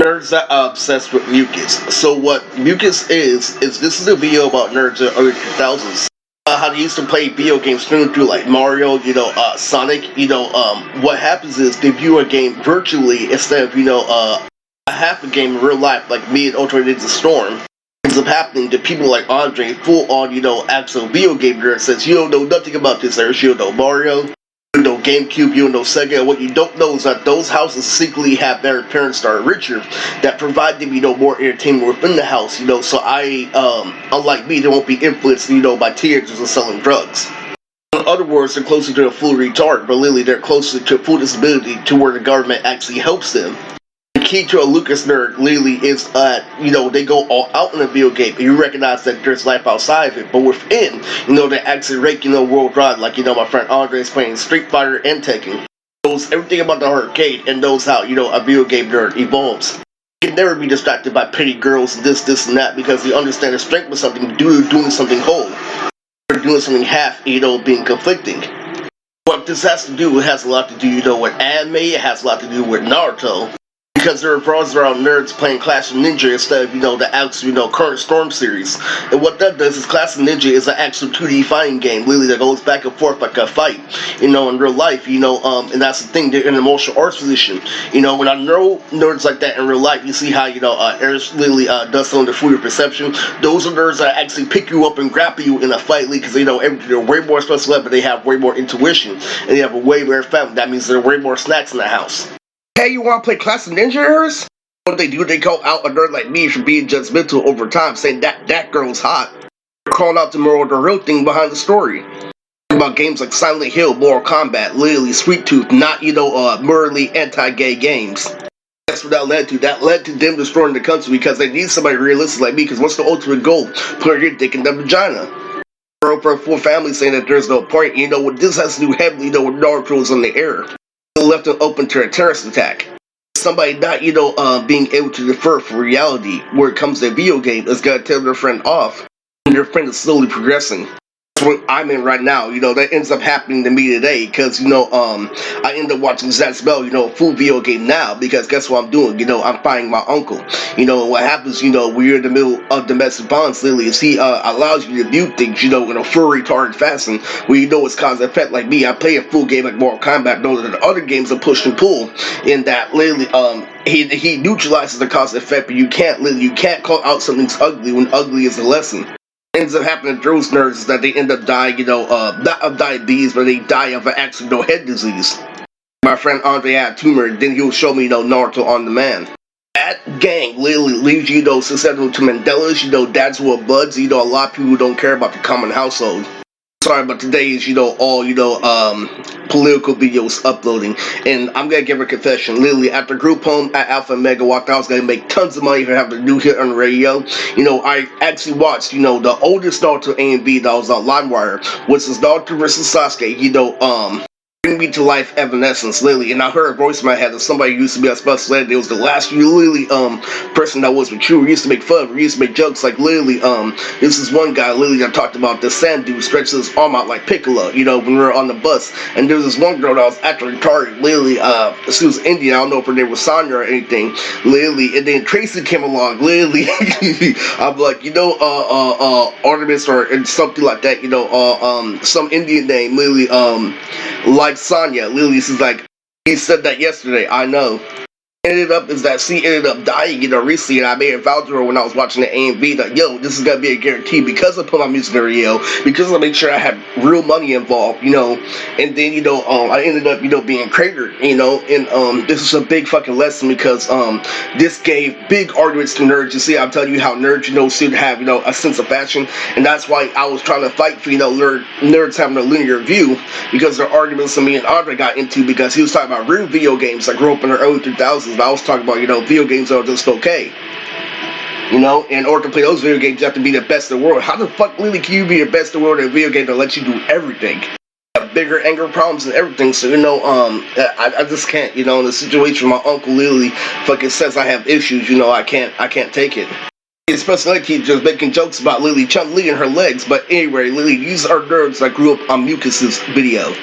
Nerds that are obsessed with Mucas. So what Mucas is this is a video about nerds in the early 2000s. How they used to play video games through like Mario, Sonic. What happens is they view a game virtually instead of a half a game in real life, like me and Ultra Ninja Storm. Ends up happening to people like Andre, full on actual video game nerd, says you don't know nothing about this, Eric. You don't know Mario. You know GameCube, you know Sega. What you don't know is that those houses secretly have their parents that are richer, that provide them, more entertainment within the house. So unlike me, they won't be influenced, by teenagers and selling drugs. In other words, they're closer to a full retard, but literally they're closer to full disability to where the government actually helps them. The key to a Lucas nerd literally is that, they go all out in a video game, and you recognize that there's life outside of it, but within, they actually rake, worldwide, like, my friend Andre is playing Street Fighter and Tekken. Knows everything about the arcade, and knows how, a video game nerd evolves. You can never be distracted by pretty girls, this, and that, because you understand the strength of something doing something whole, or doing something half, being conflicting. What this has to do, it has a lot to do, with anime, it has a lot to do with Naruto. Because there are bros around nerds playing Clash of Ninja instead of, the actual, current Storm series. And what that does is Clash of Ninja is an actual 2D fighting game, literally, that goes back and forth like a fight, in real life, and that's the thing, they're in a martial arts position. When I know nerds like that in real life, you see how, Eric literally does some of the food perception. Those are nerds that actually pick you up and grapple you in a fight, because they know everything. They're way more special, but they have way more intuition, and they have a way more family. That means there are way more snacks in the house. Hey, you want to play Clash of Ninjas? What they do, they call out a nerd like me for being judgmental over time, saying that girl's hot. They're calling out the real thing behind the story. About games like Silent Hill, Mortal Kombat, literally Sweet Tooth, not, morally anti-gay games. That's what that led to. That led to them destroying the country because they need somebody realistic like me, because what's the ultimate goal? Put your dick in the vagina. For a full family saying that there's no point, what this has to do heavily, with Naruto's on the air. Left it open to a terrorist attack. Somebody not, being able to defer for reality where it comes to a video game is gonna tell their friend off, and their friend is slowly progressing. That's what I'm in right now, that ends up happening to me today, because, I end up watching Zack Spell, full video game now, because guess what I'm doing, I'm finding my uncle. What happens, when you're in the middle of domestic violence, literally, is he allows you to view things, in a full retarded fashion, where it's cause and effect. Like me, I play a full game like Mortal Kombat, know that the other games are push and pull, in that, literally, he neutralizes the cause and effect, but you can't call out something's ugly when ugly is the lesson. Ends up happening to those nerds is that they end up dying, not of diabetes, but they die of an actual head disease. My friend Andre had a tumor, and then he'll show me, Naruto on demand. That gang literally leaves you, susceptible to Mandela's, dads who are buds, a lot of people who don't care about the common household. Sorry, but today is, all, political videos uploading. And I'm gonna give a confession. Literally, after group home at Alpha and Mega walked out, I was gonna make tons of money for having a new hit on the radio. I actually watched, the oldest Naruto A and B that was on LimeWire, which is Naruto vs. Sasuke, Bring Me to Life Evanescence, literally, and I heard a voice in my head that somebody used to be a special ed. It was the last literally person that was with you. We used to make fun, we used to make jokes, like literally this is one guy literally that talked about the sand dude stretches his arm out like Piccolo, when we were on the bus, and there was this one girl that was actually retarded, literally, she was Indian, I don't know if her name was Sonya or anything, literally, and then Tracy came along, literally, I'm like, Artemis or something like that, some Indian name, literally, like Sonya, literally, is like, he said that yesterday, I know. She ended up dying, recently, and I made a vow to her when I was watching the A&B that, this is gonna be a guarantee, because I put my music in the radio, because I made sure I had real money involved, and then, I ended up, being cratered, and, this is a big fucking lesson, because, this gave big arguments to nerds. You see, I'm telling you how nerds, should have, a sense of fashion, and that's why I was trying to fight for, nerds having a linear view, because there are arguments that me and Andre got into, because he was talking about real video games that grew up in the early 2000s, but I was talking about, video games are just okay. In order to play those video games, you have to be the best in the world. How the fuck really can you be the best in the world in a video game that lets you do everything? Bigger anger problems and everything, so I just can't, in the situation my uncle literally fucking says I have issues, I can't take it. Especially like he's just making jokes about Lily Chun-Li and her legs, but anyway, Lily, these are nerds that grew up on Mucas' video.